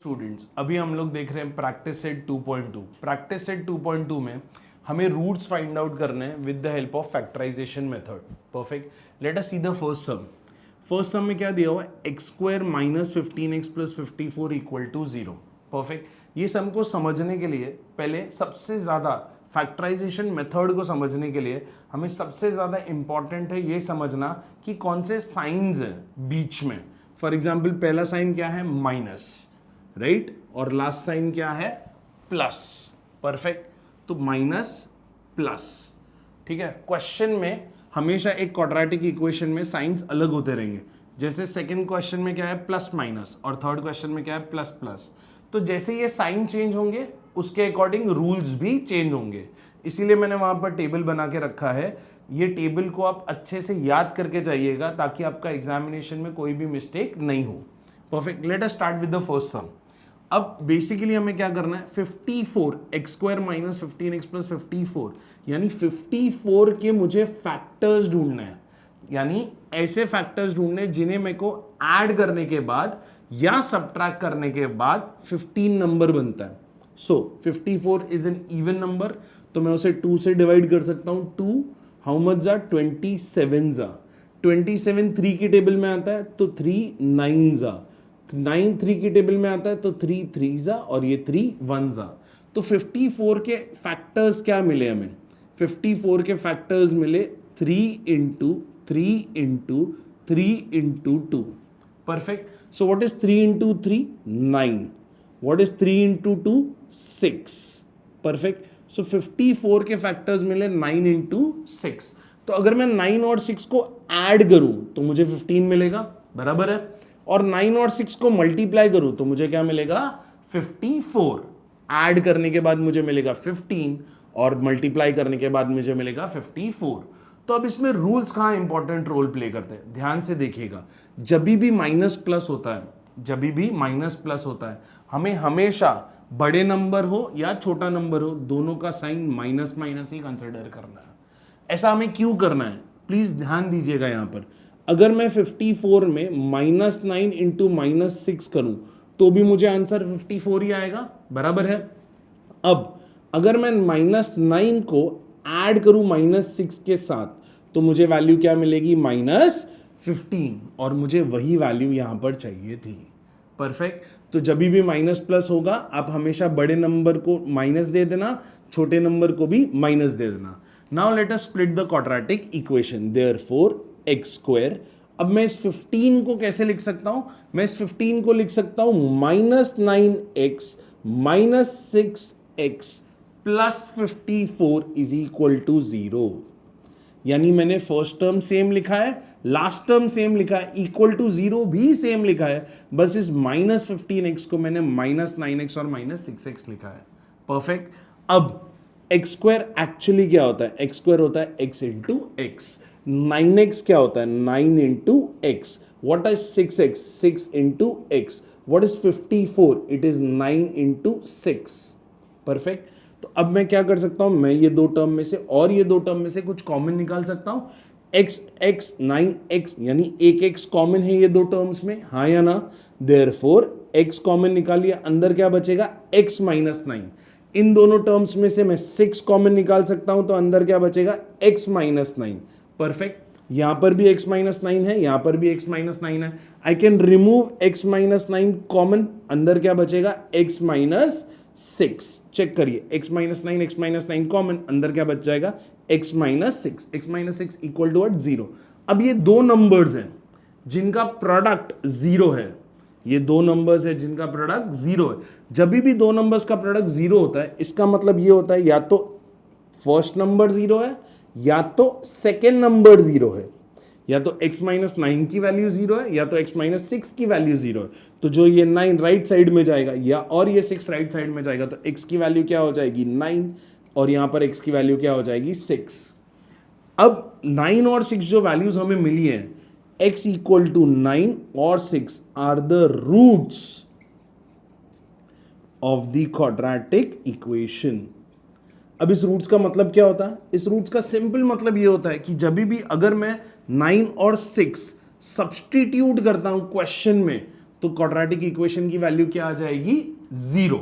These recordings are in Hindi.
स्टूडेंट्स, अभी हम लोग देख रहे हैं प्रैक्टिस सेट 2.2। प्रैक्टिस सेट 2.2 में हमें रूट्स फाइंड आउट करने हैं with the help of factorization method. Perfect. Let us see the first sum. First sum में क्या दिया हुआ है? X square minus 15x plus 54 equal to 0। Perfect. ये सम को समझने के लिए पहले सबसे ज्यादा फैक्टराइजेशन मेथड को समझने के लिए हमें सबसे ज्यादा इंपॉर्टेंट है ये समझना कि कौन से साइंस है बीच में। फॉर एग्जाम्पल पहला साइन क्या है? Minus, right? और लास्ट साइन क्या है? प्लस। परफेक्ट। तो माइनस प्लस, ठीक है। क्वेश्चन में हमेशा एक क्वाड्रेटिक इक्वेशन में साइंस अलग होते रहेंगे। जैसे सेकंड क्वेश्चन में क्या है? प्लस माइनस, और थर्ड क्वेश्चन में क्या है? Plus plus. तो जैसे ये साइन चेंज होंगे उसके अकॉर्डिंग रूल्स भी चेंज होंगे। इसीलिए मैंने वहां पर टेबल बना के रखा है। ये टेबल को आप अच्छे से याद करके जाइएगा ताकि आपका एग्जामिनेशन में कोई भी मिस्टेक नहीं हो। Perfect. Let us start with the first sum. अब बेसिकली हमें क्या करना है? 54 x square minus 15x plus 54, यानी 54 के मुझे फैक्टर्स ढूंढने हैं, यानी ऐसे फैक्टर्स ढूंढने जिन्हें मेरे को ऐड करने के बाद या सब्ट्रैक्ट करने के बाद 15 नंबर बनता है। सो 54 इज एन इवन नंबर, तो मैं उसे 2 से डिवाइड कर सकता हूं। 2 हाउ मच जा? 27 जा। 27 3 की टेबल में आता है तो 3 9 जा। 9 3 की टेबल में आता है तो 3 3 जा, और ये 3 1 जा। तो 54 के फैक्टर्स क्या मिले हमें? 54 के फैक्टर्स मिले 3 into 3 into 3 into 2। Perfect. So what is 3 into 3? 9। What is 3 into 2? 6। Perfect. So 54 के फैक्टर्स मिले 9 इंटू 6। तो अगर मैं 9 और 6 को ऐड करूं तो मुझे 15 मिलेगा, बराबर है। और 9 और 6 को मल्टीप्लाई करूं तो मुझे क्या मिलेगा? 54। ऐड करने के बाद मुझे मिलेगा 15 और मल्टीप्लाई करने के बाद मुझे मिलेगा 54। तो अब इसमें रूल्स कहां इंपॉर्टेंट रोल प्ले करते हैं? ध्यान से देखिएगा। जब भी माइनस प्लस होता है, जब भी माइनस प्लस होता है, हमें हमेशा बड़े नंबर हो या छोटा नंबर हो, दोनों का साइन माइनस माइनस ही कंसिडर करना है। ऐसा हमें क्यों करना है? प्लीज ध्यान दीजिएगा यहां पर। अगर मैं 54 में -9 इंटू -6 करूं तो भी मुझे आंसर 54 ही आएगा, बराबर है। अब अगर मैं -9 को ऐड करूं -6 के साथ तो मुझे वैल्यू क्या मिलेगी? -15, और मुझे वही वैल्यू यहां पर चाहिए थी। परफेक्ट। तो जब भी माइनस प्लस होगा आप हमेशा बड़े नंबर को माइनस दे देना, छोटे नंबर को भी माइनस दे देना। Now let us split the quadratic equation. Therefore x square. अब मैं इस 15 को कैसे लिख सकता हूं? मैं इस 15 को लिख सकता हूं -9x minus 6x plus 54 is equal to 0। यानी मैंने फर्स्ट टर्म सेम लिखा है, लास्ट टर्म सेम लिखा है, इक्वल टू 0 भी सेम लिखा है, बस इस -15x को मैंने -9x और -6x लिखा है। परफेक्ट। अब एक्स स्क्वायर एक्चुअली क्या होता है? एक्स स्क्वायर होता है x इंटू एक्स। 9x क्या होता है? 9 into x. What is 6x? 6 into x. What is 54? It is 9 into 6। Perfect. तो अब मैं क्या कर सकता हूं? मैं ये दो टर्म में से और ये दो टर्म में से कुछ कॉमन निकाल सकता हूं। x x 9x, यानी एक x कॉमन है ये दो टर्म्स में, हाँ या ना? देयरफॉर x कॉमन निकालिए, अंदर क्या बचेगा? x minus 9। इन दोनों टर्म्स में से मैं 6 कॉमन निकाल सकता हूं, तो अंदर क्या बचेगा? x minus 9। परफेक्ट। यहां पर भी x माइनस 9 है, यहां पर भी x माइनस 9 है। I can remove x minus 9 common, अंदर क्या बचेगा? x minus 6। चेक करिए, x माइनस 9 कॉमन, अंदर क्या बच जाएगा? x minus 6। x minus 6 equal to 0। अब ये दो नंबर्स हैं जिनका प्रोडक्ट 0 है। ये दो नंबर्स है जिनका प्रोडक्ट 0 है। जब भी दो नंबर्स का प्रोडक्ट 0 होता है, इसका मतलब ये होता है या तो फर्स्ट नंबर 0 है या तो सेकेंड नंबर 0 है। या तो x माइनस 9 की वैल्यू 0 है या तो x माइनस 6 की वैल्यू 0 है। तो जो ये 9 राइट साइड में जाएगा या और ये 6 राइट साइड में जाएगा, तो x की वैल्यू क्या हो जाएगी? 9, और यहां पर x की वैल्यू क्या हो जाएगी? 6। अब 9 और 6 जो वैल्यूज हमें मिली है, x इक्वल टू 9 और 6 are the roots of the quadratic equation. अब इस रूट्स का मतलब क्या होता है? इस रूट्स का सिंपल मतलब ये होता है कि जब भी अगर मैं 9 और 6 सब्सटीट्यूट करता हूं क्वेश्चन में, तो क्वाड्रेटिक इक्वेशन की वैल्यू क्या आ जाएगी? 0।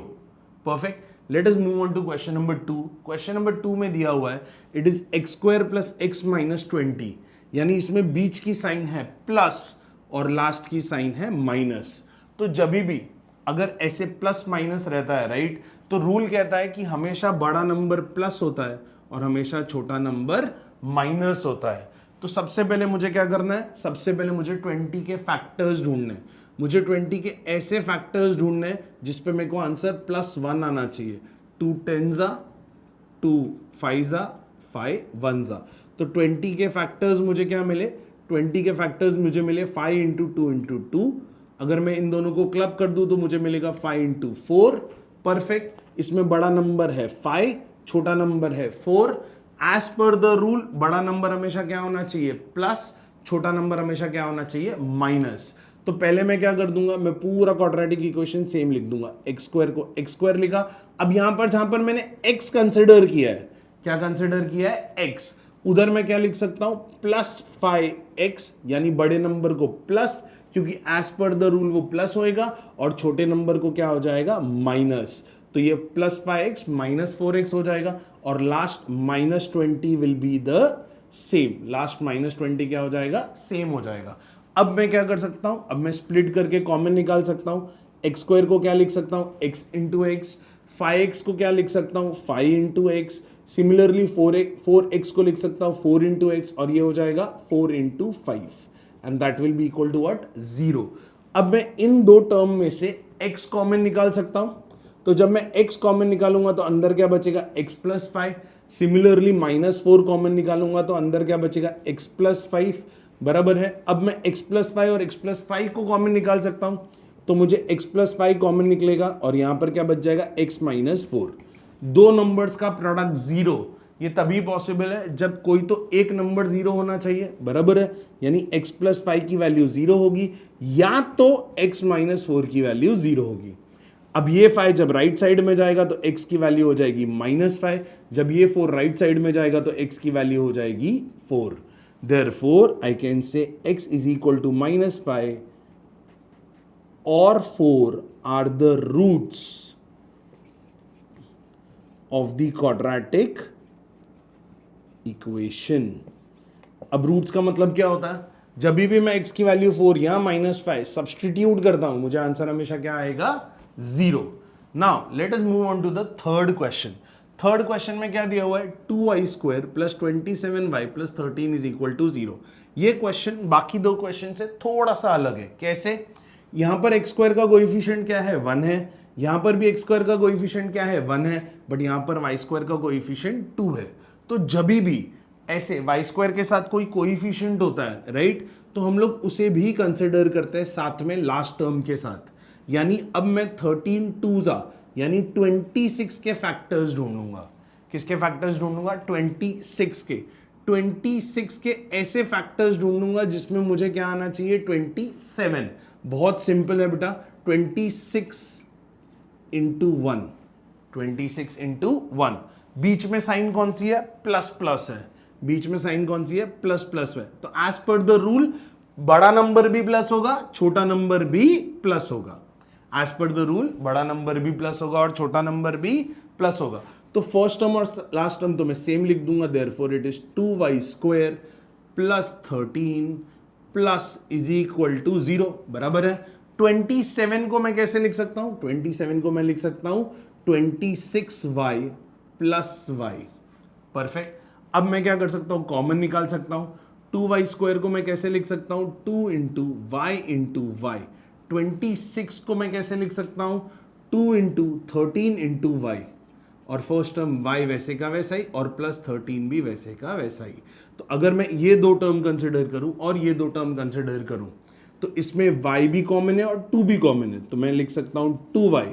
Perfect. Let us move on to question number 2। Question number 2 में दिया हुआ है it is x square plus x minus 20, यानी इसमें बीच की साइन है प्लस और लास्ट की साइन है माइनस। तो जब भी अगर ऐसे प्लस माइनस रहता है, राइट, तो रूल कहता है कि हमेशा बड़ा नंबर प्लस होता है और हमेशा छोटा नंबर माइनस होता है। तो सबसे पहले मुझे क्या करना है? सबसे पहले मुझे 20 के फैक्टर्स ढूंढने हैं। मुझे 20 के ऐसे फैक्टर्स ढूंढने हैं जिसपे मेरे को आंसर +1 आना चाहिए। 2 10 2 5 5 1 तो 20 के फैक्टर्स मुझे क्या मिले? 20 के फैक्टर्स मुझे मिले 5 इंटू 2 इंटू 2। अगर मैं इन दोनों को क्लब कर दूं तो मुझे मिलेगा 5 इंटू 4। परफेक्ट। इसमें बड़ा नंबर है 5, छोटा नंबर है 4। एज पर द रूल बड़ा नंबर हमेशा क्या होना चाहिए? प्लस, छोटा नंबर हमेशा क्या होना चाहिए? माइनस। तो पहले मैं क्या कर दूंगा? मैं पूरा क्वाड्रेटिक इक्वेशन सेम लिख दूंगा। एक्स स्क्वायर को एक्स स्क्वायर लिखा। अब यहां पर जहां पर मैंने एक्स कंसिडर किया है, क्या कंसिडर किया है? एक्स। उधर मैं क्या लिख सकता हूं? +5x, यानी बड़े नंबर को प्लस, क्योंकि एज पर द रूल वो प्लस होएगा, और छोटे नंबर को क्या हो जाएगा? माइनस। तो ये +5x माइनस 4x हो जाएगा, और last -20 will be the same. Last -20 क्या हो जाएगा? सेम हो जाएगा। अब मैं क्या कर सकता हूं? अब मैं स्प्लिट करके कॉमन निकाल सकता हूं। एक्स स्क्वायर को क्या लिख सकता हूं? x into x. 5x को क्या लिख सकता हूं? 5 इंटू एक्स। सिमिलरली 4x को लिख सकता हूं 4 इंटू एक्स, और ये हो जाएगा 4 into 5, and that will be equal to what? 0। अब मैं इन दो टर्म में से x कॉमन निकाल सकता हूं। तो जब मैं x कॉमन निकालूंगा तो अंदर क्या बचेगा? x plus 5। सिमिलरली -4 कॉमन निकालूंगा तो अंदर क्या बचेगा? x plus 5। बराबर है। अब मैं x प्लस 5 और x प्लस 5 को कॉमन निकाल सकता हूं, तो मुझे x प्लस 5 कॉमन निकलेगा, और यहां पर क्या बच जाएगा? x minus 4। दो नंबर्स का प्रोडक्ट 0, ये तभी पॉसिबल है जब कोई तो एक नंबर 0 होना चाहिए। बराबर है। यानी x प्लस 5 की वैल्यू 0 होगी, या तो x माइनस 4 की वैल्यू 0 होगी। अब ये 5 जब राइट साइड में जाएगा तो x की वैल्यू हो जाएगी -5। जब ये 4 राइट साइड में जाएगा तो x की वैल्यू हो जाएगी 4। Therefore, I can say x is equal to -5 or 4 are the roots of the quadratic equation. अब रूट्स का मतलब क्या होता है? जब भी मैं x की वैल्यू 4 या -5 सब्सटीट्यूट करता हूं, मुझे आंसर हमेशा क्या आएगा? 0। Now let us move on to the third question. Third question में क्या दिया हुआ है? 2y square plus 27y plus 13 is equal to 0। ये क्वेश्चन बाकी दो क्वेश्चन से थोड़ा सा अलग है। कैसे? यहां पर एक्स स्क्वायर का कोएफिशिएंट क्या है? 1 है। यहां पर भी एक्स स्क्वायर का कोएफिशिएंट क्या है? 1 है। बट यहां पर वाई स्क्वायर का कोएफिशिएंट 2 है। तो जब भी ऐसे वाई स्क्वायर के साथ कोई कोएफिशिएंट होता है, राइट, तो हम लोग उसे भी कंसिडर करते हैं साथ में लास्ट टर्म के साथ। यानी अब मैं 13 2 यानी 26 के फैक्टर्स ढूंढूंगा। किसके फैक्टर्स ढूंढूंगा? 26 के। 26 के ऐसे फैक्टर्स ढूंढूंगा जिसमें मुझे क्या आना चाहिए? 27। बहुत सिंपल है बेटा। 26 इंटू 1। 26 इंटू 1। बीच में साइन कौन सी है? प्लस प्लस है। बीच में साइन कौन सी है? प्लस प्लस है। तो एज पर द रूल बड़ा नंबर भी प्लस होगा, छोटा नंबर भी प्लस होगा। एज पर द रूल बड़ा नंबर भी प्लस होगा और छोटा नंबर भी प्लस होगा। तो फर्स्ट टर्म और लास्ट टर्म तो मैं सेम लिख दूंगा। Therefore it is 2y square plus 13 plus is equal to 0। बराबर है। 27 को मैं कैसे लिख सकता हूं? 27 को मैं लिख सकता हूं 26y प्लस y। परफेक्ट। अब मैं क्या कर सकता हूं? कॉमन निकाल सकता हूं। 2y स्क्वायर को मैं कैसे लिख सकता हूं? 2 इंटू वाई इंटू वाई। 26 को मैं कैसे लिख सकता हूं? 2 इंटू 13 इंटू वाई, और फर्स्ट टर्म y वैसे का वैसा ही, और प्लस 13 भी वैसे का वैसा ही। तो अगर मैं ये दो टर्म कंसिडर करूं और ये दो टर्म कंसिडर करूं, तो इसमें y भी कॉमन है और 2 भी कॉमन है। तो मैं लिख सकता हूं 2y।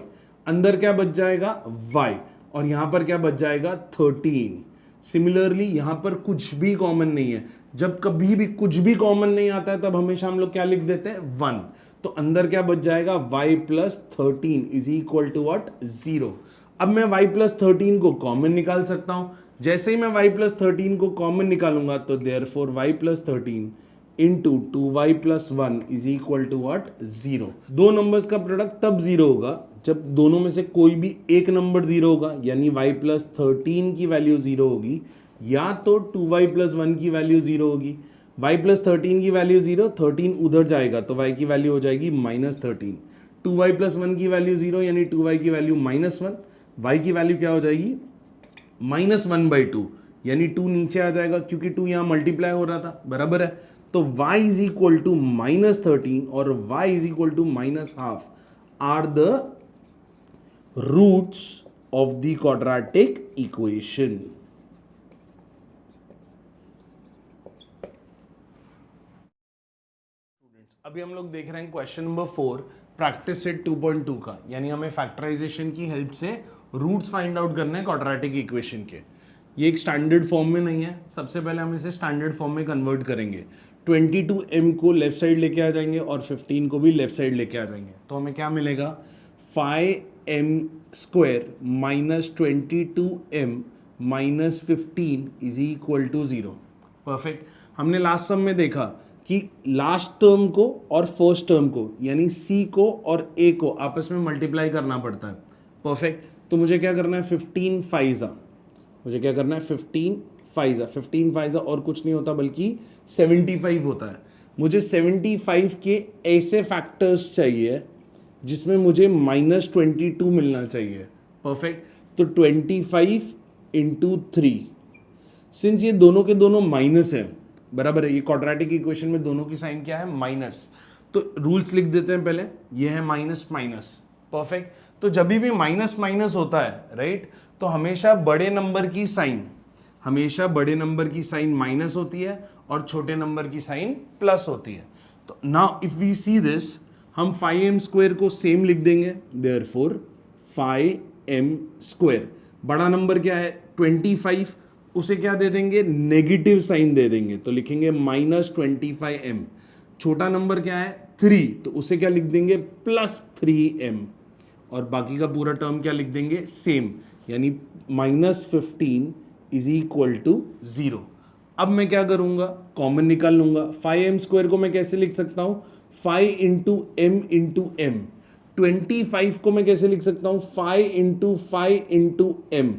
अंदर क्या बच जाएगा? y, और यहां पर क्या बच जाएगा? 13। सिमिलरली यहां पर कुछ भी कॉमन नहीं है। जब कभी भी कुछ भी कॉमन नहीं आता है तब हमेशा हम लोग क्या लिख देते हैं? 1। तो अंदर क्या बच जाएगा? y plus 13 is equal to what? 0। अब मैं y प्लस 13 को कॉमन निकाल सकता हूं। जैसे ही मैं y प्लस 13 को कॉमन निकालूंगा तो therefore y plus 13 into 2y plus 1 is equal to what 0। दो नंबर्स का प्रोडक्ट तब 0 होगा जब दोनों में से कोई भी एक नंबर 0 होगा, यानी y प्लस 13 की वैल्यू 0 होगी, या तो 2y प्लस 1 की वैल्यू 0 होगी। y प्लस 13 की वैल्यू 0, 13 उधर जाएगा तो y की वैल्यू हो जाएगी माइनस 13। 2y प्लस 1 की वैल्यू 0 यानी 2y की वैल्यू माइनस 1, y की वैल्यू क्या हो जाएगी माइनस 1/2, यानी 2 नीचे आ जाएगा क्योंकि 2 यहां मल्टीप्लाई हो रहा था, बराबर है। तो y is equal to minus 13 और y is equal to minus half are the roots of the quadratic equation. अभी हम लोग देख रहे हैं क्वेश्चन नंबर 4 प्रैक्टिस सेट 2.2 का, यानी हमें फैक्टराइजेशन की हेल्प से रूट्स फाइंड आउट करना है क्वाड्रेटिक इक्वेशन के। ये एक स्टैंडर्ड फॉर्म में नहीं है, सबसे पहले हम इसे स्टैंडर्ड फॉर्म में कन्वर्ट करेंगे। 22m को लेफ्ट साइड लेके आ जाएंगे और 15 को भी लेफ्ट साइड लेके आ जाएंगे, तो हमें क्या मिलेगा 5m² minus 22m minus 15 is equal to 0। Perfect. हमने लास्ट सम में देखा कि लास्ट टर्म को और फर्स्ट टर्म को यानी c को और a को आपस में मल्टीप्लाई करना पड़ता है। परफेक्ट। तो मुझे क्या करना है 15 फाइजा, मुझे क्या करना है 15 फाइजा, 15 फाइजा और कुछ नहीं होता बल्कि 75 होता है। मुझे 75 के ऐसे फैक्टर्स चाहिए जिसमें मुझे माइनस 22 मिलना चाहिए। परफेक्ट। तो 25 इंटू 3, सिंस ये दोनों के दोनों माइनस है, बराबर है, ये क्वाड्रेटिक इक्वेशन में दोनों की साइन क्या है माइनस, तो रूल्स लिख देते हैं पहले, ये है माइनस माइनस। परफेक्ट। तो जब भी माइनस माइनस होता है राइट, तो हमेशा बड़े नंबर की साइन, हमेशा बड़े नंबर की साइन माइनस होती है और छोटे नंबर की साइन प्लस होती है। तो now if we see this, हम 5m² को सेम लिख देंगे, देयरफॉर 5m²। बड़ा नंबर क्या है 25, उसे क्या दे देंगे नेगेटिव साइन दे देंगे, तो लिखेंगे माइनस 25m। छोटा नंबर क्या है 3, तो उसे क्या लिख देंगे प्लस 3m, और बाकी का पूरा टर्म क्या लिख देंगे सेम, यानी माइनस 15 इज इक्वल टू 0। अब मैं क्या करूंगा कॉमन निकाल लूंगा। 5m² को मैं कैसे लिख सकता हूं 5 इंटू m इंटू m। 25 को मैं कैसे लिख सकता हूं 5 इंटू 5 इंटू m।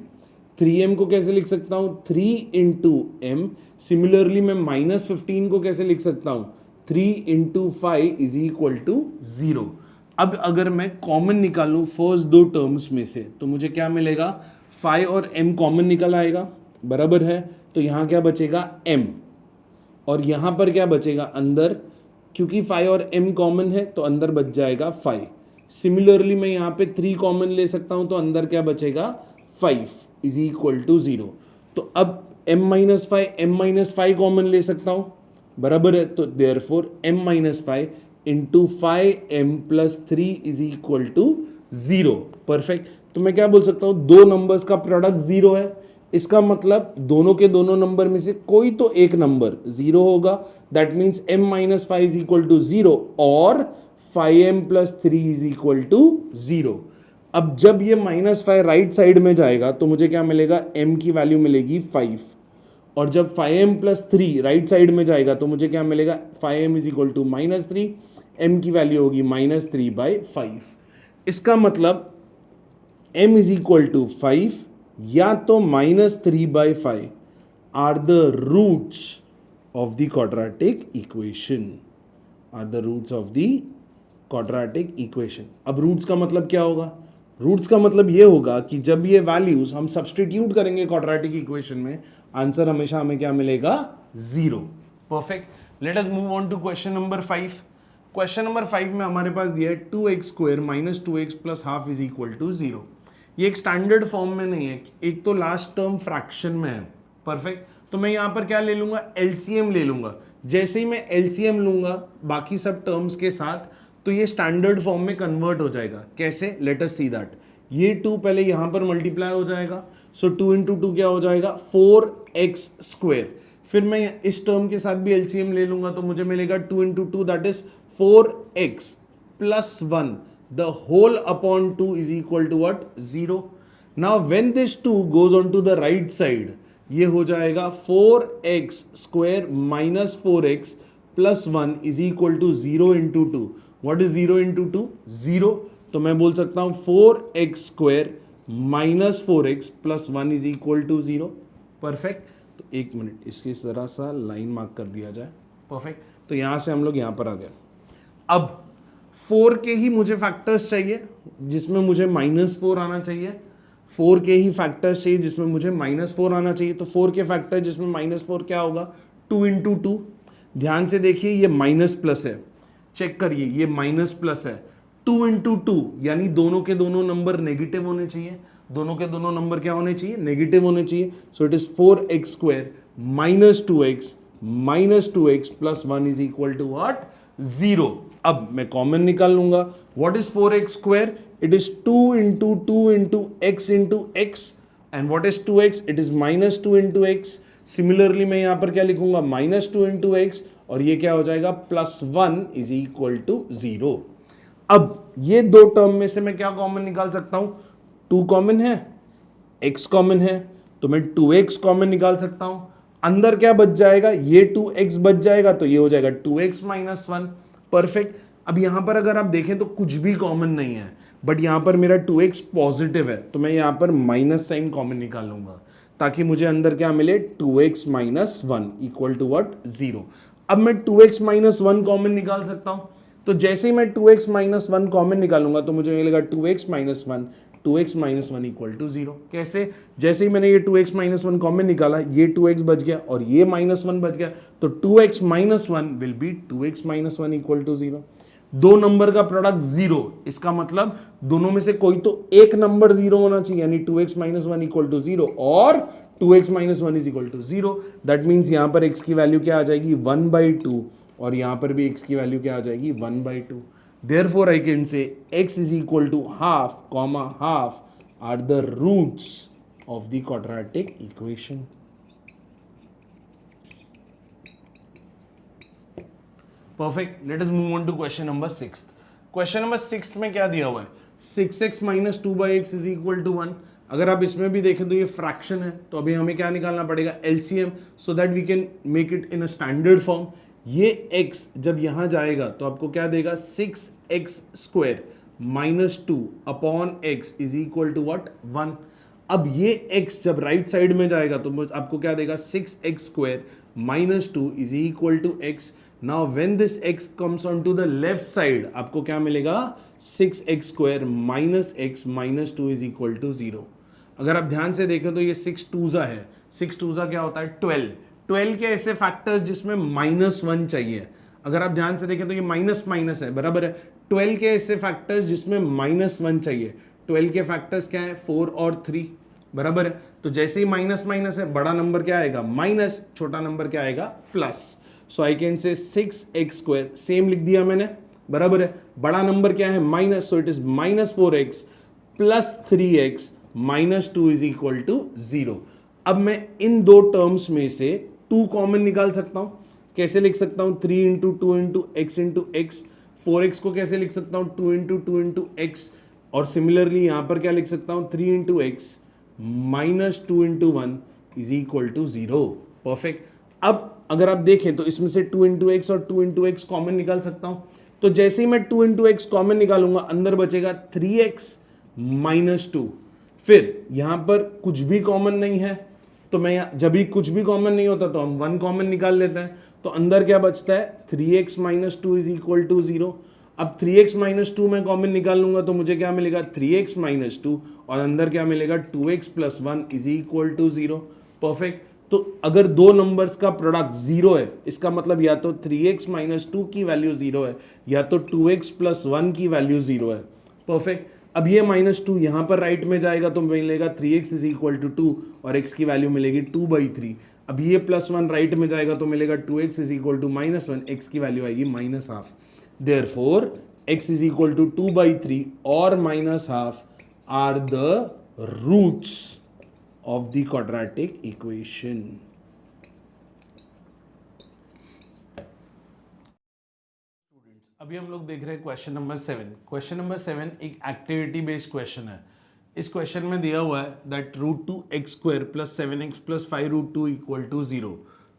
3m को कैसे लिख सकता हूं 3 इंटू m। सिमिलरली मैं माइनस 15 को कैसे लिख सकता हूं 3 इंटू 5 इज इक्वल टू 0। अब अगर मैं कॉमन निकालूं फर्स्ट दो टर्म्स में से, तो मुझे क्या मिलेगा 5 और m कॉमन निकल आएगा, बराबर है। तो यहां क्या बचेगा m, और यहां पर क्या बचेगा अंदर, क्योंकि 5 और m कॉमन है तो अंदर बच जाएगा 5। सिमिलरली मैं यहां पे 3 कॉमन ले सकता हूं, तो अंदर क्या बचेगा 5 इज इक्वल टू 0। तो अब m माइनस 5 कॉमन ले सकता हूं, बराबर है। तो therefore m minus 5 into 5m plus 3 is equal to 0। Perfect. तो मैं क्या बोल सकता हूं दो नंबर्स का प्रोडक्ट 0 है, इसका मतलब दोनों के दोनों नंबर में से कोई तो एक नंबर 0 होगा। That means m minus 5 is equal to 0 और 5m plus 3 is equal to 0। अब जब ये माइनस 5 राइट साइड में जाएगा तो मुझे क्या मिलेगा m की वैल्यू मिलेगी 5, और जब 5m प्लस 3 राइट साइड में जाएगा तो मुझे क्या मिलेगा 5m is equal to minus 3, m की वैल्यू होगी माइनस 3/5। इसका मतलब m इज इक्वल टू 5 या तो minus 3/5 are the roots of the quadratic equation, are the roots of the quadratic equation. अब रूट्स का मतलब क्या होगा, रूट्स का मतलब ये होगा कि जब ये वैल्यूज हम सब्सटीट्यूट करेंगे क्वाड्रेटिक इक्वेशन में, आंसर हमेशा हमें क्या मिलेगा 0। Perfect. Let us move on to question number 5। Question number 5 में हमारे पास दिया है 2x² minus 2x plus half is equal to 0। ये एक स्टैंडर्ड फॉर्म में नहीं है, एक तो लास्ट टर्म फ्रैक्शन में है। परफेक्ट। तो मैं यहां पर क्या ले लूंगा एलसीएम ले लूंगा। जैसे ही मैं एलसीएम लूंगा बाकी सब टर्म्स के साथ, तो ये स्टैंडर्ड फॉर्म में कन्वर्ट हो जाएगा। कैसे, लेट अस सी दैट। ये 2 पहले यहां पर मल्टीप्लाई हो जाएगा, सो 2 इंटू 2 क्या हो जाएगा 4x²। फिर मैं इस टर्म के साथ भी एलसीएम ले लूंगा तो मुझे मिलेगा 2 into 2 that is 4x plus 1 the whole upon 2 is equal to what 0। now when this 2 goes on to the right side, ये हो जाएगा 4x² minus 4x plus 1 is equal to 0 into two. What is 0 into two? 0. तो मैं बोल सकता हूं 4x² minus 4x plus 1 is equal to 0. Perfect. तो एक मिनट, इसकी जरा सा लाइन मार्क कर दिया जाए. परफेक्ट. तो यहां से हम लोग यहां पर आ गए. अब 4 के ही मुझे फैक्टर्स चाहिए जिसमें मुझे -4 आना चाहिए. 4 के ही फैक्टर्स चाहिए जिसमें मुझे -4 आना चाहिए. तो 4 के फैक्टर जिसमें -4 क्या होगा? 2 इंटू टू. ध्यान से देखिए, ये माइनस प्लस है. चेक करिए, ये माइनस प्लस है. 2 इंटू टू यानी दोनों के दोनों नंबर नेगेटिव होने चाहिए. दोनों के दोनों नंबर क्या होने चाहिए? नेगेटिव होने चाहिए. So it is 4x² minus 2x plus 1 is equal to what? 0. अब मैं कॉमन निकाल लूंगा. What is 4x²? It is 2 into two into x into x. And what is 2x? It is -2 into x. Similarly मैं यहां पर क्या लिखूंगा? -2 इंटू एक्स. और ये क्या हो जाएगा? +1 इज इक्वल टू 0. अब ये दो टर्म में से मैं क्या कॉमन निकाल सकता हूं? 2 कॉमन है, x कॉमन है, तो मैं 2x कॉमन निकाल सकता हूं. अंदर क्या बच जाएगा? ये 2x बच जाएगा, तो ये हो जाएगा 2x माइनस 1. परफेक्ट. अब यहां पर अगर आप देखें तो कुछ भी कॉमन नहीं है, बट यहां पर मेरा 2x पॉजिटिव है, तो मैं यहां पर माइनस साइन कॉमन निकाल लूंगा ताकि मुझे अंदर क्या मिले? 2x minus 1 equal to what? 0. अब मैं 2x माइनस 1 कॉमन निकाल सकता हूं. तो जैसे ही मैं 2x माइनस 1 कॉमन निकालूंगा तो मुझे मिलेगा 2x माइनस 1 इक्वल टू 0. कैसे? जैसे ही मैंने ये 2x माइनस 1 कॉमन निकाला, ये 2x बच गया और ये -1 बच गया, तो 2x minus 1 will be 2x minus 1 equal to 0. दो नंबर का प्रोडक्ट 0, इसका मतलब दोनों में से कोई तो एक नंबर 0 होना चाहिए, यानी 2x माइनस 1 इक्वल टू 0 और 2x minus 1 is equal to 0. That means यहां पर x की वैल्यू क्या आ जाएगी? 1/2. और यहां पर भी x की वैल्यू क्या आ जाएगी? 1/2. Therefore, I can say x is equal to half, half are the roots of the quadratic equation. Perfect. Let us move on to question number 6. Question number 6 में क्या दिया हुआ है? 6x minus 2/x is equal to 1. अगर आप इसमें भी देखें तो ये फ्रैक्शन है, तो अभी हमें क्या निकालना पड़ेगा? LCM, so that we can make it in a standard form. ये x जब यहां जाएगा तो आपको क्या देगा? 6x² minus 2 upon x is equal to what? 1. अब ये x जब राइट साइड में जाएगा तो आपको क्या देगा? 6x² minus 2 is equal to x. Now when this x comes on to the left side आपको क्या मिलेगा? 6x² minus x minus 2 is equal to 0. अगर आप ध्यान से देखें तो ये 6 2 है. 6 2 क्या होता है? 12 के ऐसे फैक्टर्स जिसमें -1 चाहिए. अगर आप ध्यान से देखें तो ये माइनस माइनस है, बराबर है. 12 के ऐसे फैक्टर्स जिसमें -1 चाहिए. 12 के फैक्टर्स क्या है? 4 और 3, बराबर है. तो जैसे ही माइनस माइनस है, बड़ा नंबर क्या आएगा? माइनस, छोटा नंबर क्या आएगा? प्लस. सो आई कैन से 6x², सेम लिख दिया मैंने, बराबर है. बड़ा नंबर क्या है? Minus, so it is -4x plus 3x minus 2 is equal to 0. अब मैं इन दो टर्म्स में से 2 कॉमन निकाल सकता हूं. कैसे लिख सकता हूं? 3 into two into x into x. 4x को कैसे लिख सकता हूं? 2 इंटू टू इंटू एक्स. और सिमिलरली यहां पर क्या लिख सकता हूं? 3 into x minus 2 into 1 is equal to 0. Perfect. अब अगर आप देखें तो इसमें से 2 इंटू एक्स और 2 इंटू एक्स कॉमन निकाल सकता हूं. तो जैसे ही मैं 2 इंटू एक्स कॉमन निकालूंगा, अंदर बचेगा 3x माइनस 2. फिर यहां पर कुछ भी कॉमन नहीं है, तो मैं जब भी कुछ भी कॉमन नहीं होता तो हम 1 कॉमन निकाल लेते हैं. तो अंदर क्या बचता है? 3x minus 2 is equal to 0. अब 3x माइनस 2 मैं कॉमन निकाल लूंगा तो मुझे क्या मिलेगा? 3x minus 2. और अंदर क्या मिलेगा? 2x plus 1 is equal to 0. Perfect. तो अगर दो नंबर्स का प्रोडक्ट 0 है, इसका मतलब या तो 3x माइनस 2 की वैल्यू 0 है या तो 2x प्लस 1 की वैल्यू 0 है. परफेक्ट. अब ये -2 यहां पर राइट में जाएगा तो मिलेगा 3x इज इक्वल टू 2 और x की वैल्यू मिलेगी 2/3. अब ये +1 राइट में जाएगा तो मिलेगा 2x is equal to -1, x की वैल्यू आएगी -1/2. Therefore x is equal to 2/3 और -1/2 are the roots of the quadratic equation. अभी हम लोग देख रहे हैं क्वेश्चन नंबर 7. क्वेश्चन नंबर 7 एक एक्टिविटी बेस्ड क्वेश्चन है. इस क्वेश्चन में दिया हुआ है that √2x² plus 7x plus 5 √2 equal to 0.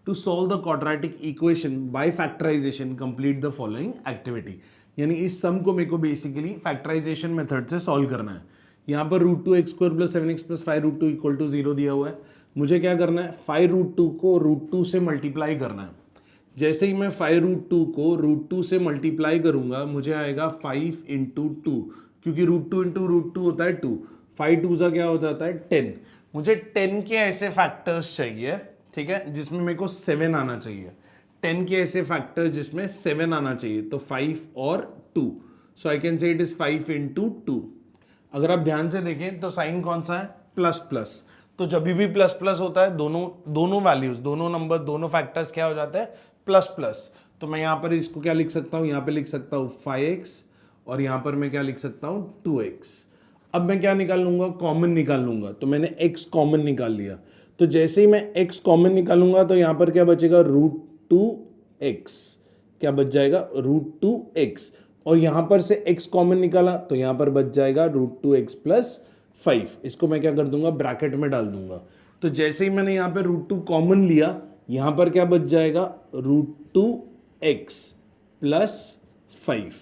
To solve the quadratic equation by factorization complete the following activity. यानी इस सम को मेरे को बेसिकली फैक्टराइजेशन मेथड से सॉल्व करना है। यहाँ पर √2x² + 7x + 5√2 = 0 दिया हुआ है। मुझे क्या करना है, 5√2 को √2 से मल्टीप्लाई करना है। जैसे ही मैं 5√2 को √2 से मल्टीप्लाई करूंगा मुझे आएगा 5 × 2, क्योंकि √2 × √2 होता है 2, 5 2 क्या हो जाता है 10। मुझे 10 के ऐसे फैक्टर्स चाहिए, ठीक है, जिसमें मेरे को 7 आना चाहिए। 10 के ऐसे फैक्टर्स जिसमें 7 आना चाहिए, तो 5 और 2, so I can say it is 5 × 2। अगर आप ध्यान से देखें तो साइन कौन सा है, प्लस प्लस, तो जब भी प्लस प्लस होता है दोनों वैल्यूज, दोनों नंबर, दोनों फैक्टर्स क्या हो जाते हैं, प्लस प्लस। तो मैं यहाँ पर इसको क्या लिख सकता हूँ, यहाँ पे लिख सकता हूँ 5x और यहाँ पर मैं क्या लिख सकता हूँ 2x। अब मैं क्या निकाल लूंगा, कॉमन निकाल लूंगा, तो मैंने x कॉमन निकाल लिया। तो जैसे ही मैं x कॉमन निकालूंगा तो यहाँ पर क्या बचेगा, √2x, क्या बच जाएगा, √2x, और यहां पर से x कॉमन निकाला तो यहां पर बच जाएगा √2x + 5। इसको मैं क्या कर दूंगा, ब्रैकेट में डाल दूंगा। तो जैसे ही मैंने यहाँ पे √2 कॉमन लिया, यहां पर क्या बच जाएगा, √2x + 5।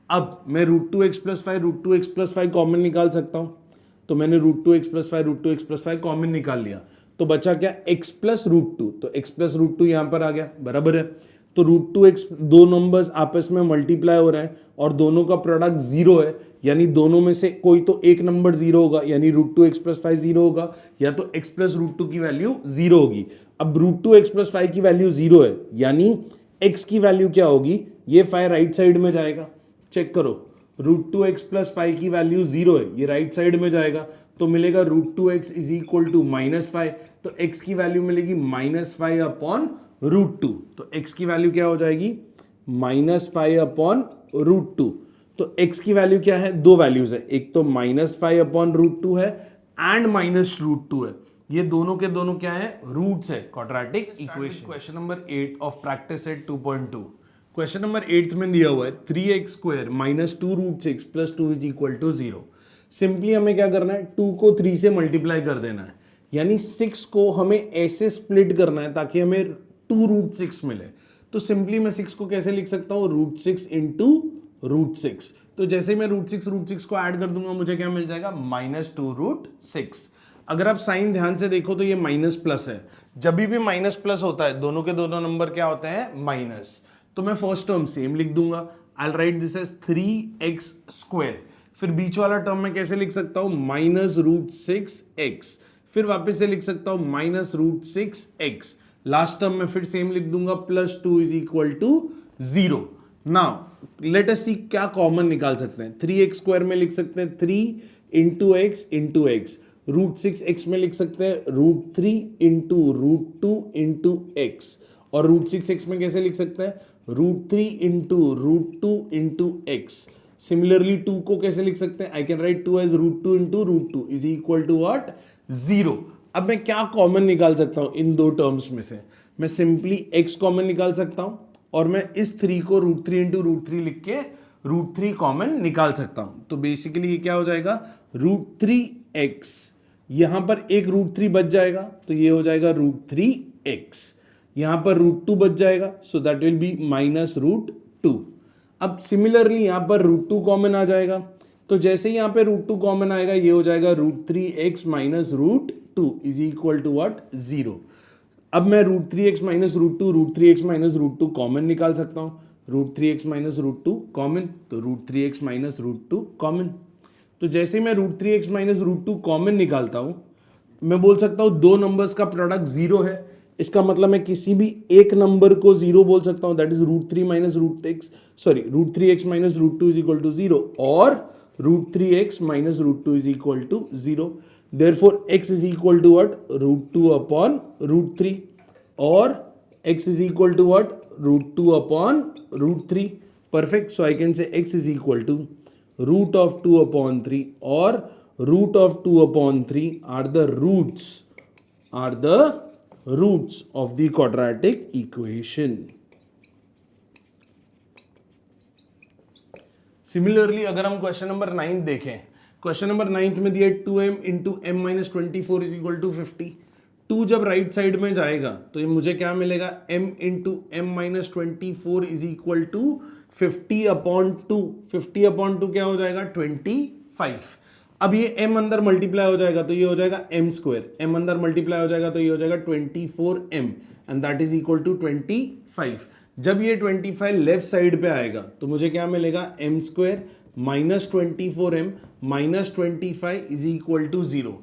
अब मैं √2x + 5 √2x + 5 कॉमन निकाल सकता हूं। तो मैंने √2x + 5 √2x + 5 कॉमन निकाल लिया, तो बचा क्या, x + √2, तो x + √2 यहां पर आ गया, बराबर है। तो √2x, दो नंबर्स आपस में मल्टीप्लाई हो रहे हैं और दोनों का प्रोडक्ट 0 है, यानी दोनों में से कोई तो एक नंबर 0 होगा, यानी √2x + 5 0 होगा, या तो x + √2 की वैल्यू 0 होगी। अब √2x + 5 की वैल्यू 0 है, यानी x की वैल्यू क्या होगी, ये 5 राइट साइड में जाएगा, चेक करो, √2x + 5 की वैल्यू 0 है, ये राइट साइड में जाएगा, तो मिलेगा √2x = -5, तो x की वैल्यू मिलेगी -5/√2। तो x की वैल्यू क्या हो जाएगी, -5/√2। तो x की वैल्यू क्या है, दो वैल्यूज है, एक तो -5/√2 है एंड -√2 है, ये दोनों के दोनों क्या है, रूट्स है quadratic equation. Question number 8 of practice set 2.2। Question number 8 में दिया हुआ है 3x² - 2√6 + 2 = 0। सिंपली हमें क्या करना है, 2 को 3 से मल्टीप्लाई कर देना है, यानी 6 को हमें ऐसे स्प्लिट करना है ताकि हमें 2√6 मिले। तो सिंपली मैं 6 को कैसे लिख सकता हूँ, √6 × √6। तो जैसे मैं √6 को ऐड कर दूंगा मुझे क्या मिल जाएगा, -2√6। अगर आप साइन ध्यान से देखो तो ये माइनस प्लस है, जब भी माइनस प्लस होता है दोनों के दोनों नंबर क्या होते हैं, माइनस। तो मैं फर्स्ट टर्म सेम लिख दूंगा, आई राइट दिस एज 3x²। फिर बीच वाला टर्म में कैसे लिख सकता हूं, -√6x। फिर वापस से लिख सकता हूं -√6x। लास्ट टर्म में फिर सेम लिख दूंगा, +2 = 0। नाउ लेट अस सी क्या कॉमन निकाल सकते हैं। 3x² में लिख सकते हैं 3 × x × x। √6x में लिख सकते हैं √3 × √2 × x। और √6x में कैसे लिख सकते हैं, √3 × √2 × x। सिमिलरली 2 को कैसे लिख सकते हैं, I can write 2 as √2 × √2 = what, 0। अब मैं क्या कॉमन निकाल सकता हूं इन दो टर्म्स में से, मैं सिंपली x कॉमन निकाल सकता हूं और मैं इस 3 को √3 × √3 लिख के √3 कॉमन निकाल सकता हूं। तो बेसिकली ये क्या हो जाएगा, √3x, यहां पर एक √3 बच जाएगा तो ये हो जाएगा √3x, यहां पर √2 बच जाएगा, सो दैट विल बी -√2। अब सिमिलरली यहां पर √2 कॉमन आ जाएगा, तो जैसे ही यहां पे √2 कॉमन आएगा ये हो जाएगा √3x - √2 = व्हाट, 0। अब मैं √3x - √2 √3x - √2 कॉमन निकाल सकता हूं, √3x - √2 कॉमन, तो √3x - √2 कॉमन। तो जैसे मैं √3x - √2 कॉमन निकालता हूं, मैं बोल सकता हूं दो नंबर्स का प्रोडक्ट 0 है, इसका मतलब मैं किसी भी एक नंबर को 0 बोल सकता हूं, दैट इज √3x - √2 = 0 और √3x - √2 = 0। therefore x = what, √2/√3, और x = what, √2/√3। perfect, so I can say x = √2/3, or √2/3 are the roots of the quadratic equation. Similarly अगर हम क्वेश्चन नंबर 9 देखें, क्वेश्चन नंबर 9 में दिया 2m × m - 24 = 50, 2 जब राइट साइड में जाएगा तो ये मुझे क्या मिलेगा, m into m minus 24 is equal to 50/2। 50/2 क्या हो जाएगा, 25। अब ये m अंदर मल्टीप्लाई हो जाएगा तो ये हो जाएगा m स्क्वायर, m अंदर मल्टीप्लाई हो जाएगा तो ये हो जाएगा 24m and that is equal to 25। जब ये 25 लेफ्ट साइड पे आएगा तो मुझे क्या मिलेगा, m square minus 24m minus 25 is equal to 0।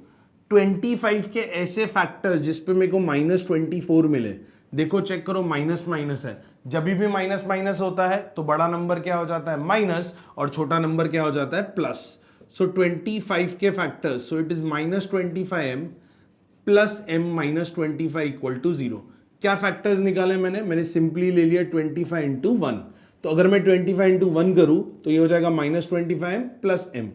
25 के ऐसे फैक्टर्स जिसपे मेरे को माइनस 24 मिले, देखो चेक करो, माइनस माइनस है, जब भी माइनस माइनस होता है तो बड़ा नंबर क्या हो जाता है, माइनस, और छोटा नंबर क्या हो जाता है, प्लस। सो 25 के factors, so it is minus 25m plus m minus 25 equal to 0। क्या फैक्टर्स निकाले मैंने सिंपली ले लिया 25 इंटू 1। तो अगर मैं 25 इंटू 1 करूं तो ये हो जाएगा माइनस 25m प्लस m।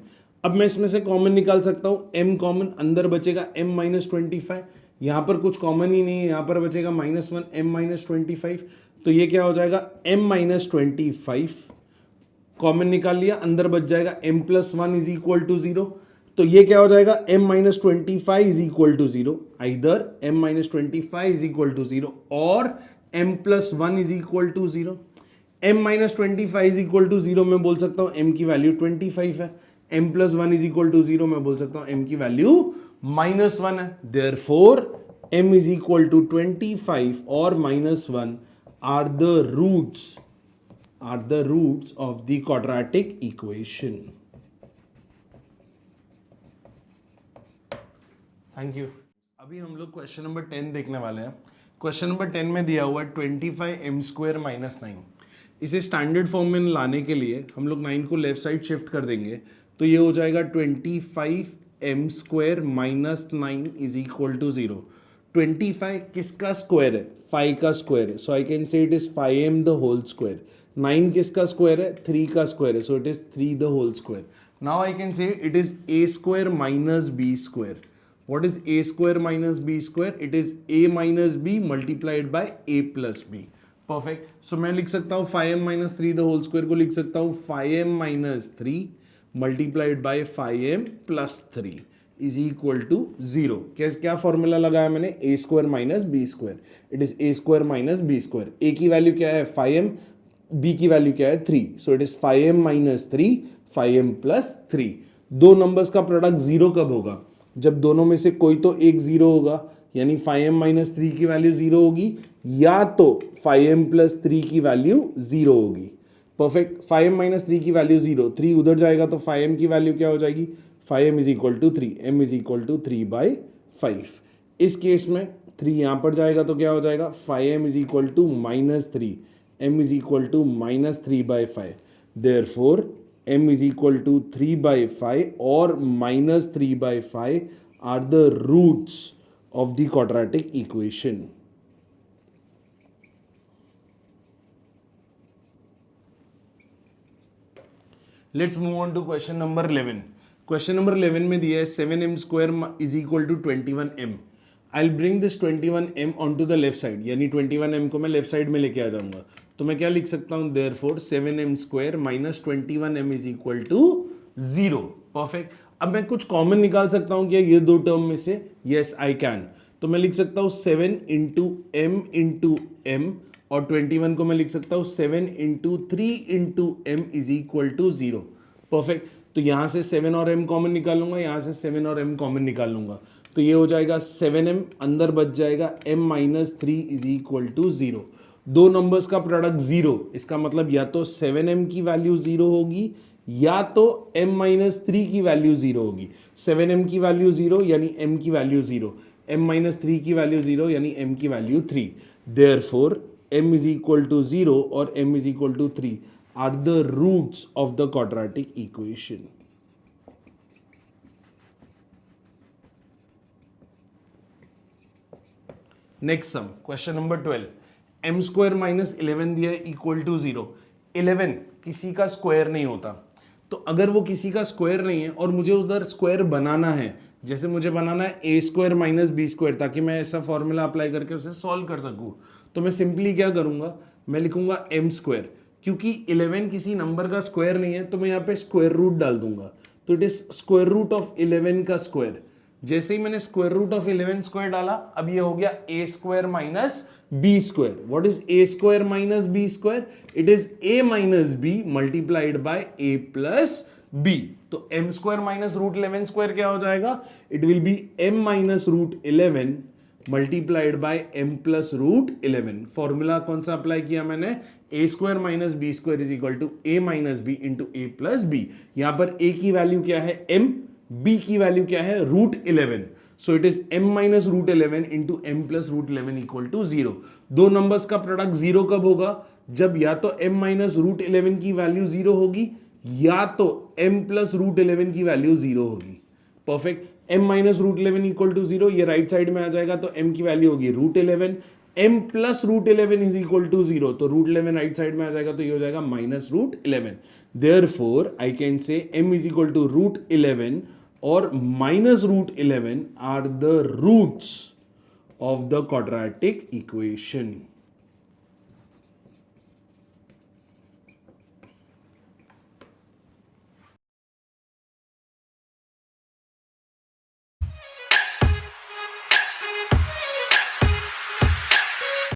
अब मैं इसमें से कॉमन निकाल सकता हूं, m कॉमन, अंदर बचेगा m माइनस 25, यहां पर कुछ कॉमन ही नहीं है, यहां पर बचेगा -1 m माइनस 25, तो ये क्या हो जाएगा, m माइनस 25 कॉमन निकाल लिया, अंदर बच जाएगा m plus 1 is equal to 0। तो ये क्या हो जाएगा, m minus 25 is equal to 0, either m minus 25 is equal to 0 और m plus 1 is equal to 0। m minus 25 is equal to 0 मैं बोल सकता हूं m की वैल्यू 25 है, m plus 1 is equal to 0 मैं बोल सकता हूं m की वैल्यू -1 है। Therefore m is equal to 25 और -1 are the roots of the quadratic equation. Thank you हम लोग क्वेश्चन नंबर 10 देखने वाले हैं। क्वेश्चन नंबर 10 में दिया हुआ है 25m स्क्वायर माइनस 9। इसे स्टैंडर्ड फॉर्म में लाने के लिए हम लोग 9 को लेफ्ट साइड शिफ्ट कर देंगे, तो ये हो जाएगा 25m square minus 9 is equal to 0। 25 किसका स्क्वायर है, 5 का स्क्वायर है, so I can say it is 5m the whole square. 9 किसका स्क्वायर है, 3 का स्क्वायर है, so it is 3 the whole square. Now I can say it is a square minus b square. What is a square minus b square? It is a minus b multiplied by a plus b. Perfect. So मैं लिख सकता हूँ 5m minus 3 the whole square को लिख सकता हूँ 5m minus 3 multiplied by 5m plus 3 is equal to 0. क्या फॉर्मूला लगाया मैंने, a square minus b square. It is a square minus b square. a की वैल्यू क्या है 5m, b की वैल्यू क्या है 3. So it is 5m minus 3 5m plus 3. दो नंबर्स का प्रोडक्ट जीरो कब होगा, जब दोनों में से कोई तो एक जीरो होगा, यानी 5m माइनस 3 की वैल्यू जीरो होगी, या तो 5m प्लस 3 की वैल्यू जीरो होगी। परफेक्ट। 5m माइनस 3 की वैल्यू जीरो, 3 उधर जाएगा तो 5m की वैल्यू क्या हो जाएगी, 5m is equal to 3, m is equal to 3/5। इस केस में 3 यहां पर जाएगा तो क्या हो जाएगा, 5m is equal to -3, m is equal to -3/5। Therefore m is equal to 3/5 or -3/5 are the roots of the quadratic equation. Let's move on to question number 11. Question number 11 में दिया है 7m square is equal to 21m. I'll bring this 21m onto the left side, यानी 21m को मैं लेफ्ट साइड में लेके आ जाऊंगा, तो मैं क्या लिख सकता हूं, therefore 7m square minus 21m is equal to 0। Perfect. अब मैं कुछ कॉमन निकाल सकता हूं क्या ये दो टर्म में से, यस आई कैन। तो मैं लिख सकता हूं 7 इंटू m और 21 को मैं लिख सकता हूं 7 into 3 into m is equal to 0। Perfect. तो यहां से 7 और m कॉमन निकाल लूंगा, यहां से 7 और m कॉमन निकाल लूंगा, तो ये हो जाएगा 7m, अंदर बच जाएगा m minus 3 is equal to 0। दो नंबर्स का प्रोडक्ट 0, इसका मतलब या तो 7m की वैल्यू 0 होगी या तो m माइनस 3 की वैल्यू 0 होगी। 7m की वैल्यू 0 यानी m की वैल्यू 0, m माइनस 3 की वैल्यू 0 यानी m की value 3। Therefore m is equal to 0 और m is equal to 3 are the roots of the quadratic equation. Next sum, question number 12। m square minus 11 दिया है इक्वल टू 0। 11 किसी का स्क्वायर नहीं होता, तो अगर वो किसी का स्क्वायर नहीं है और मुझे उधर स्क्वायर बनाना है, जैसे मुझे बनाना है a square minus b square, ताकि मैं ऐसा फॉर्मूला अप्लाई करके उसे सॉल्व कर सकूं, तो मैं सिंपली क्या करूंगा, मैं लिखूंगा m स्क्वायर। क्योंकि 11 किसी नंबर का स्क्वायर नहीं है तो मैं यहाँ पे स्क्वायर रूट डाल दूंगा, तो it is square root of 11 का स्क्वायर। जैसे ही मैंने स्क्वायर रूट ऑफ 11 स्क्वायर डाला, अब ये हो गया a square minus b square. What is a square minus b square? It is a minus b multiplied by a plus b. तो m square minus root 11 square क्या हो जाएगा? It will be m minus root 11 multiplied by m plus root 11. Formula कौन सा अप्लाई किया मैंने? a square minus b square is equal to a minus b into a plus b. यहां पर a की वैल्यू क्या है? m. b की वैल्यू क्या है? Root 11. So it is m minus root 11 into m plus root 11 equal to 0. दो नंबर्स का प्रोडक्ट 0 कब होगा? जब या तो m माइनस रूट 11 की वैल्यू 0 होगी या तो m प्लस रूट 11 की वैल्यू 0 होगी. Perfect. m minus root 11 equal to 0, ये राइट साइड में आ जाएगा तो m की वैल्यू होगी root 11. m plus root 11 is equal to 0, तो रूट 11 राइट साइड में आ जाएगा तो ये हो जाएगा minus root 11. Therefore I can say m is equal to root 11 और minus root 11 are the roots of the quadratic equation.